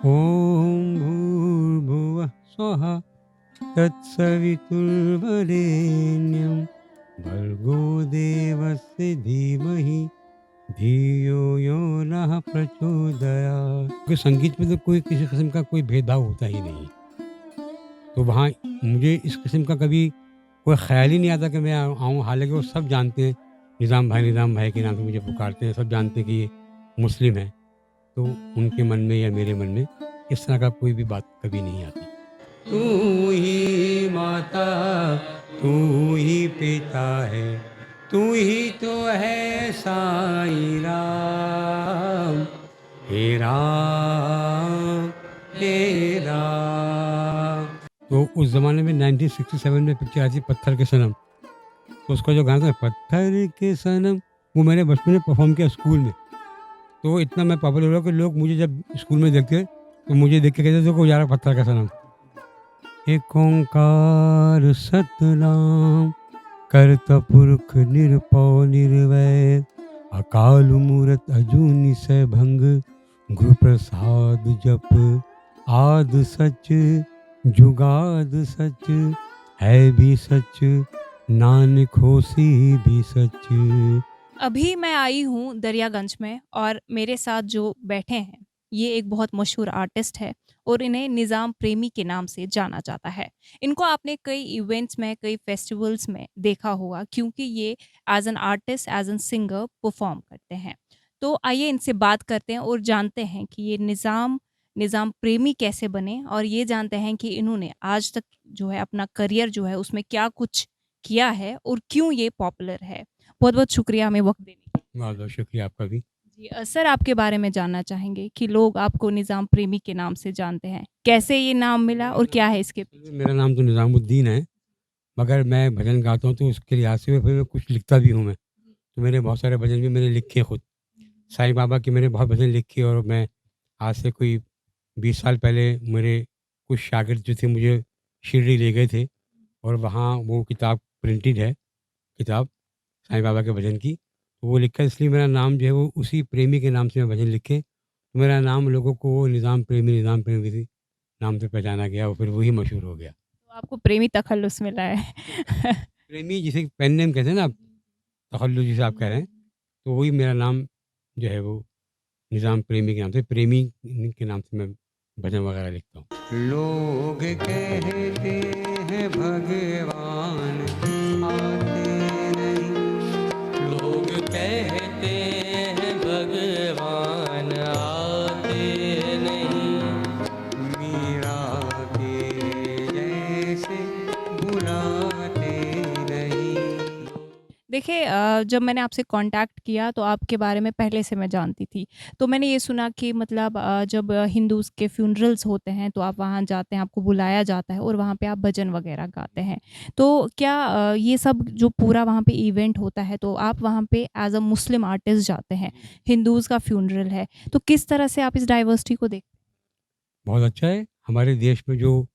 ॐ भूर्भुवः स्वः तत्सवितुर्वरेण्यं भर्गो देवस्य धीमहि धियो यो नः प्रचोदयात्। क्योंकि संगीत में तो कोई किसी किस्म का कोई भेदभाव होता ही नहीं। तो वहाँ मुझे इस किस्म का कभी कोई ख़्याल ही नहीं आता कि मैं आऊँ। हालाँकि वो सब जानते हैं, निज़ाम भाई के नाम से मुझे पुकारते हैं, सब जानते हैं कि ये मुस्लिम है। तो उनके मन में या मेरे मन में इस तरह का कोई भी बात कभी नहीं आती। तू ही माता, तू ही पिता है, तू ही तो है साईं राम, हे राम, हे राम। तो उस ज़माने में 1967 में पिक्चर आई थी पत्थर के सनम। तो उसका जो गाना था पत्थर के सनम, वो मैंने बचपन में परफ़ॉर्म किया स्कूल में। तो इतना मैं पॉपुलर हुआ कि लोग मुझे जब स्कूल में देखते तो मुझे देख के कहते थे देखो यार पत्थर का सनम। एक ओंकार सतनाम करता पुरख निरपौ निर्वैर अकाल मूरत अजूनी सैभंग गुरु प्रसाद जप आद सच जुगाद सच है भी सच नानक होसी भी सच। अभी मैं आई हूँ दरियागंज में और मेरे साथ जो बैठे हैं, ये एक बहुत मशहूर आर्टिस्ट है और इन्हें निज़ाम प्रेमी के नाम से जाना जाता है। इनको आपने कई इवेंट्स में, कई फेस्टिवल्स में देखा होगा क्योंकि ये as an artist, as an singer perform करते हैं। तो आइए इनसे बात करते हैं और जानते हैं कि ये निज़ाम प्रेमी कैसे बने और ये जानते हैं कि इन्होंने आज तक जो है अपना करियर जो है उसमें क्या कुछ किया है और क्यों ये पॉपुलर है। बहुत-बहुत शुक्रिया हमें वक़्त देने के लिए। बहुत बहुत शुक्रिया आपका भी। जी सर आपके बारे में जानना चाहेंगे कि लोग आपको निज़ाम प्रेमी के नाम से जानते हैं। कैसे ये नाम मिला और क्या है इसके असल में पीछे? मेरा नाम तो निज़ामुद्दीन है, मगर मैं भजन गाता हूँ तो उसके लिहाज से फिर मैं कुछ लिखता भी हूँ मैं। तो मेरे बहुत सारे भजन भी मैंने लिखे खुद। साईं बाबा के मैंने बहुत भजन लिखे और मैं आज से कोई 20 साल पहले मेरे कुछ शागिर्द जो थे मुझे शिरडी ले गए थे और वहाँ वो किताब प्रिंटेड है, किताब साईं बाबा के भजन की। तो वो लिखा इसलिए मेरा नाम जो है वो उसी प्रेमी के नाम से मैं भजन लिखे। तो मेरा नाम लोगों को वो निज़ाम प्रेमी से नाम से पहचाना गया और फिर वही मशहूर हो गया। तो आपको प्रेमी तखल्लुस मिला है। प्रेमी जिसे पेन नेम कहते हैं ना आप, तखल्लुस जिसे आप कह रहे हैं, तो वही मेरा नाम जो है वो निज़ाम प्रेमी के नाम से, प्रेमी के नाम से मैं भजन वगैरह लिखता हूँ। लोग कहते हैं भगवान आते नहीं, लोग कहते हैं भगवान आते नहीं, मीरा के जैसे बुलाते नहीं। देखिए जब मैंने आपसे कॉन्टैक्ट किया तो आपके बारे में पहले से मैं जानती थी। तो मैंने ये सुना कि मतलब जब हिंदूज़ के फ्यूनरल्स होते हैं तो आप वहाँ जाते हैं, आपको बुलाया जाता है और वहाँ पे आप भजन वग़ैरह गाते हैं। तो क्या ये सब जो पूरा वहाँ पे इवेंट होता है तो आप वहाँ पे एज़ अ मुस्लिम आर्टिस्ट जाते हैं, हिंदूज़ का फ्यूनरल है। तो किस तरह से आप इस डाइवर्सिटी को देखते हैं? बहुत अच्छा है हमारे देश में जो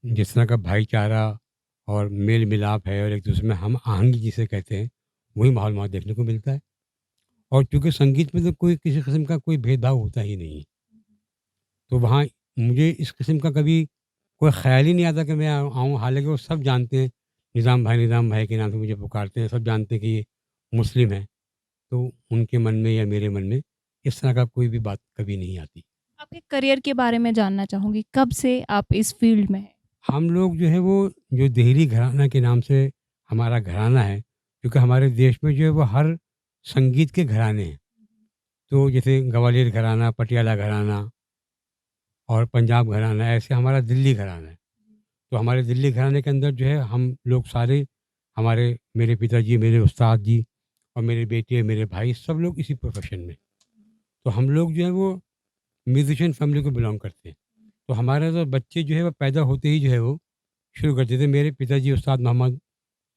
जिस तरह का भाईचारा और मेल मिलाप है और एक दूसरे में हम आहंगी जिसे कहते हैं, वही माहौल वहाँ देखने को मिलता है। और चूँकि संगीत में तो कोई किसी किस्म का कोई भेदभाव होता ही नहीं। तो वहाँ मुझे इस किस्म का कभी कोई ख़्याल ही नहीं आता कि मैं आऊँ। हालाँकि वो सब जानते हैं, निज़ाम भाई के नाम से मुझे पुकारते हैं, सब जानते हैं कि ये मुस्लिम है। तो उनके मन में या मेरे मन में इस तरह का कोई भी बात कभी नहीं आती। आपके करियर के बारे में जानना चाहूँगी, कब से आप इस फ़ील्ड में हैं? हम लोग जो है वो जो देहरी घराना के नाम से हमारा घराना है, क्योंकि हमारे देश में जो है वो हर संगीत के घराने हैं। तो जैसे ग्वालियर घराना, पटियाला घराना और पंजाब घराना, ऐसे हमारा दिल्ली घराना है। तो हमारे दिल्ली घराने के अंदर जो है हम लोग सारे, हमारे मेरे पिताजी, मेरे उस्ताद जी और मेरे बेटे, मेरे भाई, सब लोग इसी प्रोफ़ेशन में। तो हम लोग जो है वो म्यूज़िशियन फ़ैमिली को बिलॉन्ग करते हैं। तो हमारे तो बच्चे जो है वो पैदा होते ही जो है वो शुरू कर देते थे। मेरे पिताजी उस्ताद मोहम्मद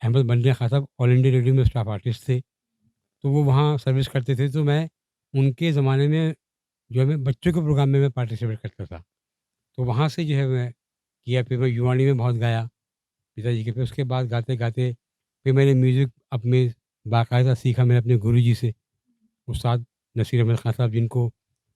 अहमद बंडे खां साहब ऑल इंडिया रेडियो में स्टाफ आर्टिस्ट थे। तो वो वहाँ सर्विस करते थे, तो मैं उनके ज़माने में जो है मैं बच्चों के प्रोग्राम में मैं पार्टिसिपेट करता था। तो वहाँ से जो है मैं किया, फिर मैं युवानी में बहुत गाया पिताजी के। फिर उसके बाद गाते-गाते फिर मैंने म्यूज़िक अपने बाकायदा सीखा मैंने अपने गुरुजी से, उस्ताद नसीर अहमद खां साहब, जिनको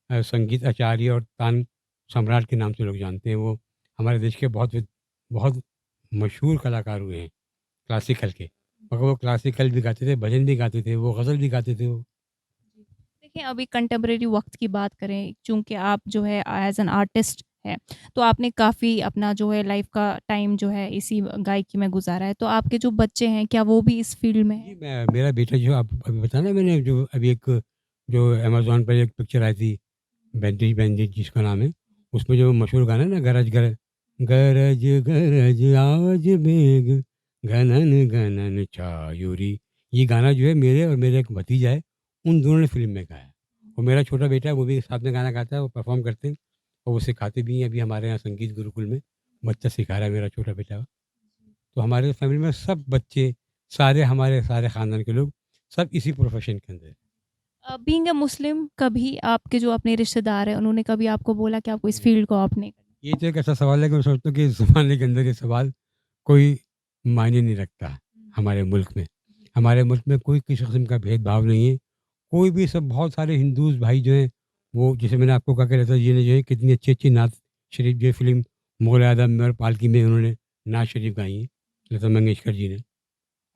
संगीत आचार्य और तान सम्राट के नाम से लोग जानते हैं। वो हमारे देश के बहुत मशहूर कलाकार हुए हैं क्लासिकल के। मगर वो क्लासिकल भी गाते थे, भजन भी गाते थे, वो गज़ल भी गाते थे वो। जी। देखिए, अभी कंटेम्परेरी वक़्त की बात करें, चूँकि आप जो है एज़ एन आर्टिस्ट हैं, तो आपने काफ़ी अपना जो है लाइफ़ का टाइम जो है इसी गायकी में गुज़ारा है। तो आपके जो बच्चे हैं, क्या वो भी इस फ़ील्ड में जी, हैं? मैं मेरा बेटा जो आप अभी बताया ना मैंने, जो अभी एक जो अमेज़न पर एक पिक्चर आई थी, बैंडिज बैंडिज जिसका नाम है, उसमें जो मशहूर गाना है ना, गरज गरज, गरज गरज आज मेघ घनन घनन छायुरी, ये गाना जो है मेरे और मेरे एक भतीजा है, उन दोनों ने फ़िल्म में गाया है। और मेरा छोटा बेटा है, वो भी साथ में गाना गाता है, वो परफ़ॉर्म करते हैं और वो सिखाते भी हैं। अभी हमारे यहाँ संगीत गुरुकुल में बच्चा सिखा रहा है मेरा छोटा बेटा। तो हमारे फैमिली में सब बच्चे, सारे हमारे सारे ख़ानदान के लोग सब इसी प्रोफ़ेशन के अंदर हैं। बीइंग अ मुस्लिम, कभी आपके जो अपने रिश्तेदार हैं, उन्होंने कभी आपको बोला कि आपको इस नहीं, फ़ील्ड को आपने ये तो एक ऐसा सवाल है कि मैं सोचता हूँ कि इस ज़माने के अंदर ये सवाल कोई मायने नहीं रखता है हमारे मुल्क में। हमारे मुल्क में कोई किसी किस्म का भेदभाव नहीं है। कोई भी, सब बहुत सारे हिंदूज़ भाई जो हैं, वो जैसे मैंने आपको कहा कि लता जी ने जो है कितनी अच्छी-अच्छी नात शरीफ़ जो फ़िल्म मुग़ल ए आज़म में और पालकी में उन्होंने नात शरीफ़ गाई हैं, लता मंगेशकर जी ने।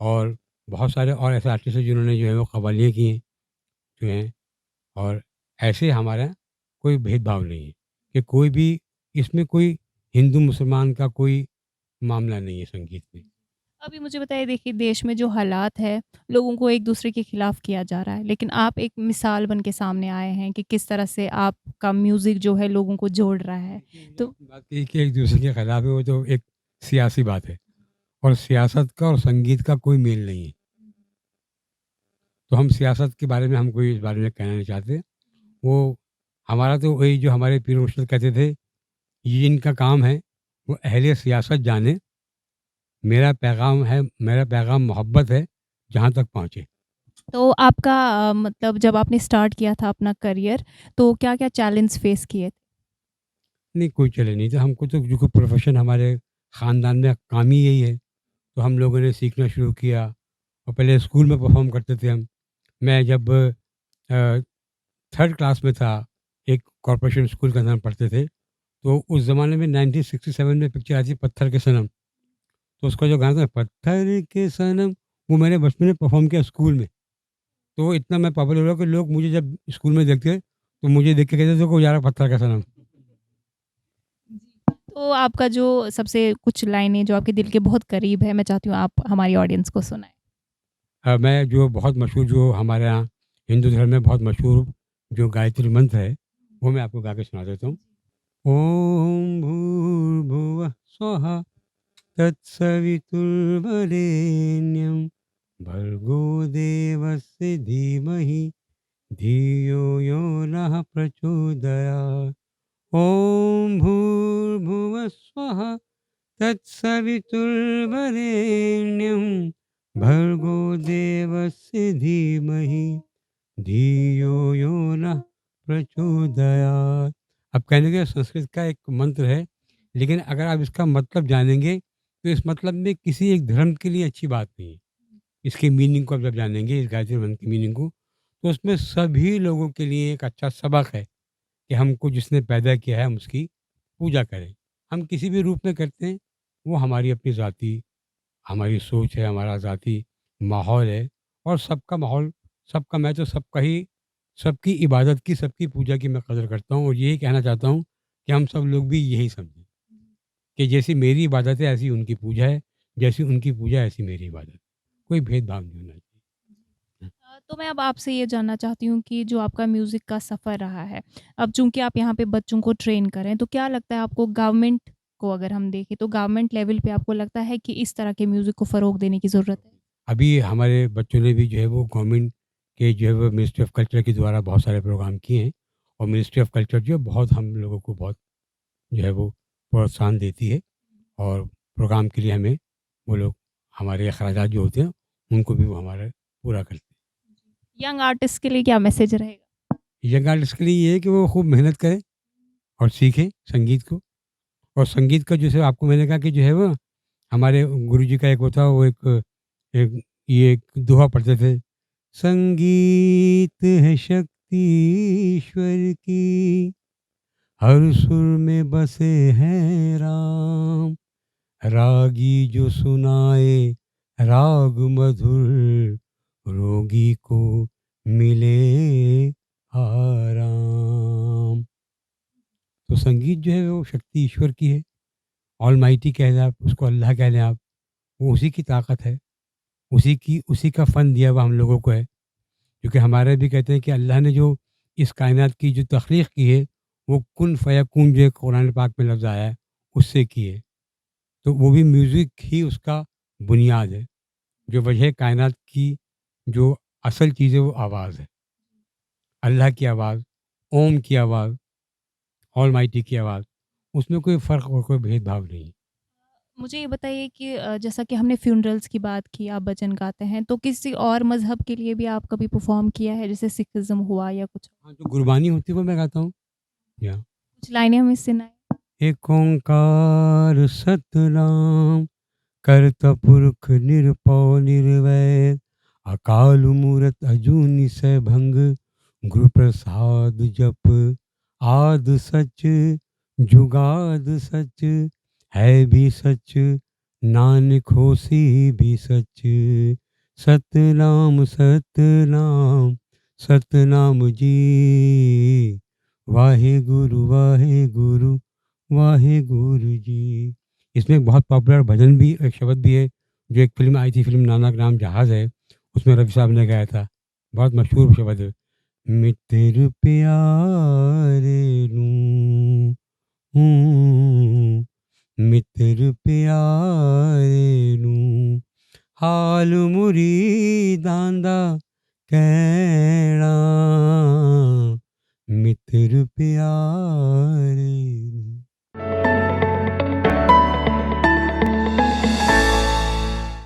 और बहुत सारे और ऐसे आर्टिस्ट हैं जिन्होंने जो है वो कव्वालियाँ की हैं, जो हैं। और ऐसे हमारा कोई भेदभाव नहीं है कि कोई भी, इसमें कोई हिंदू मुसलमान का कोई मामला नहीं है संगीत में। अभी मुझे बताइए, देखिए देश में जो हालात है, लोगों को एक-दूसरे के खिलाफ किया जा रहा है, लेकिन आप एक मिसाल बन के सामने आए हैं कि किस तरह से आपका म्यूज़िक जो है लोगों को जोड़ रहा है। देखिए, ये तो बात कही कि एक दूसरे के खिलाफ है, वो तो एक सियासी बात है और सियासत का और संगीत का कोई मेल नहीं है। तो हम सियासत के बारे में, हम कोई इस बारे में कहना नहीं चाहते। वो हमारा तो वही, जो हमारे पीर मुर्शिद कहते थे, ये इनका काम है, वो अहले सियासत जाने, मेरा पैगाम मोहब्बत है, जहाँ तक पहुँचे। तो आपका मतलब जब आपने स्टार्ट किया था अपना करियर, तो क्या-क्या चैलेंज फेस किए थे? नहीं, कोई चैलेंज नहीं था। हमको तो जो प्रोफ़ेशन हमारे ख़ानदान में काम ही यही है, तो हम लोगों ने सीखना शुरू किया और पहले स्कूल में परफ़ॉर्म करते थे हम। मैं जब 3rd क्लास में था, एक कॉर्पोरेशन स्कूल के अंदर हम पढ़ते थे, तो उस ज़माने में 1967 में पिक्चर आई थी पत्थर के सनम, तो उसका जो गाना था पत्थर के सनम, वो मैंने बचपन में परफ़ॉर्म किया स्कूल में। तो इतना मैं पॉपुलर हुआ कि लोग मुझे जब स्कूल में देखते, तो मुझे देख के कहते थे, "देखो जा रहा पत्थर का सनम।" जी। तो आपका जो सबसे कुछ लाइनें जो आपके दिल के बहुत करीब है, मैं चाहती हूँ आप हमारी ऑडियंस को सुनाएँ। मैं जो बहुत मशहूर, जो हमारे यहाँ हिंदू धर्म में बहुत मशहूर जो गायत्री मंत्र है, वो मैं आपको गा के सुना देता हूँ। ओम भूर्भुवः स्वः तत्सवितुर्वरेण्यं भर्गो देवस्य धीमहि धियो यो नः प्रचोदयात्। ओम भूर्भुवः स्वः तत्सवितुर्वरेण्यं भर्गो देवस्य धीमहि धियो यो नः प्रचोदयात्। अब कहने के संस्कृत का एक मंत्र है, लेकिन अगर आप इसका मतलब जानेंगे, तो इस मतलब में किसी एक धर्म के लिए अच्छी बात नहीं है। इसकी मीनिंग को आप जब जानेंगे, इस गायत्री मंत्र की मीनिंग को, तो उसमें सभी लोगों के लिए एक अच्छा सबक है कि हमको जिसने पैदा किया है हम उसकी पूजा करें। हम किसी भी रूप में करते हैं, वो हमारी अपनी ज़ाती, हमारी सोच है, हमारा ज़ाती माहौल है। और सबका माहौल, सबका, मैं तो सबका ही, सबकी इबादत की, सबकी पूजा की मैं कदर करता हूँ और यही कहना चाहता हूँ कि हम सब लोग भी यही समझें कि जैसी मेरी इबादत है ऐसी उनकी पूजा है, जैसी उनकी पूजा है ऐसी मेरी इबादत। कोई भेदभाव नहीं होना चाहिए। तो मैं अब आपसे ये जानना चाहती हूँ कि जो आपका म्यूज़िक का सफ़र रहा है, अब चूँकि आप यहाँ पे बच्चों को ट्रेन कर रहे हैं, तो क्या लगता है आपको गवर्नमेंट को अगर हम देखें, तो गवर्नमेंट लेवल पे आपको लगता है कि इस तरह के म्यूज़िक को फ़रोग़ देने की ज़रूरत है? अभी हमारे बच्चों ने भी जो है वो गवर्नमेंट के जो है वो मिनिस्ट्री ऑफ कल्चर के द्वारा बहुत सारे प्रोग्राम किए हैं और मिनिस्ट्री ऑफ कल्चर जो है बहुत हम लोगों को बहुत जो है वो प्रोत्साहन देती है और प्रोग्राम के लिए हमें वो लोग, हमारे अखराजात जो होते हैं उनको भी वो हमारा पूरा करते यंग आर्टिस्ट के लिए क्या मैसेज रहेगा? हैं। यंग आर्टिस्ट के लिए ये है कि वो खूब मेहनत करें और सीखें संगीत को। और संगीत का जैसे आपको मैंने कहा कि जो है वो हमारे गुरुजी का एक वो था, वो एक ये एक दोहा पढ़ते थे, संगीत है शक्ति ईश्वर की, हर सुर में बसे हैं राम। रागी जो सुनाए राग मधुर, रोगी को मिले आराम। तो संगीत जो है वो शक्ति ईश्वर की है। ऑलमाइटी कह दें आप, उसको अल्लाह कह दें आप, वो उसी की ताकत है, उसी का फ़न दिया हुआ हम लोगों को है। क्योंकि हमारे भी कहते हैं कि अल्लाह ने जो इस कायनात की जो तख्लीक की है, वो कुन फ़यकून जो है कुरान पाक में लफ्ज़ आया है, उससे की है। तो वो भी म्यूज़िक ही उसका बुनियाद है। जो वजह कायनात की जो असल चीज़ है वो आवाज़ है। अल्लाह की आवाज़, ओम की आवाज़, ऑलमाइटी की आवाज़, उसमें कोई फ़र्क और कोई भेदभाव नहीं। मुझे ये बताइए कि जैसा कि हमने फ्यूनरल्स की बात की, आप भजन गाते हैं, तो किसी और मज़हब के लिए भी आप कभी परफ़ॉर्म किया है, जैसे सिखिज़्म हुआ या कुछ? हाँ, जो गुरबानी होती है वो मैं गाता हूँ। या कुछ लाइनें हमें सुनाएँ? एक ओंकार सतनाम, करता पुरख निरपौ निर्वैर, अकाल मूरत अजूनी सैभंग, गुरु प्रसाद जप आद सच, जुगाद सच, है भी सच, नानक होसी भी सच। सतनाम सतनाम सतनाम जी, वाहे गुरु वाहे गुरु वाहे गुरु जी। इसमें एक बहुत पॉपुलर भजन भी, एक शब्द भी है, जो एक फ़िल्म आई थी, फ़िल्म नानक नाम जहाज़ है, उसमें रफ़ी साहब ने गाया था। बहुत मशहूर शब्द है। मित्र प्यारे नू, मित्र प्यारे नू, हाल मुरीदां दा कहना, मित्र प्यारे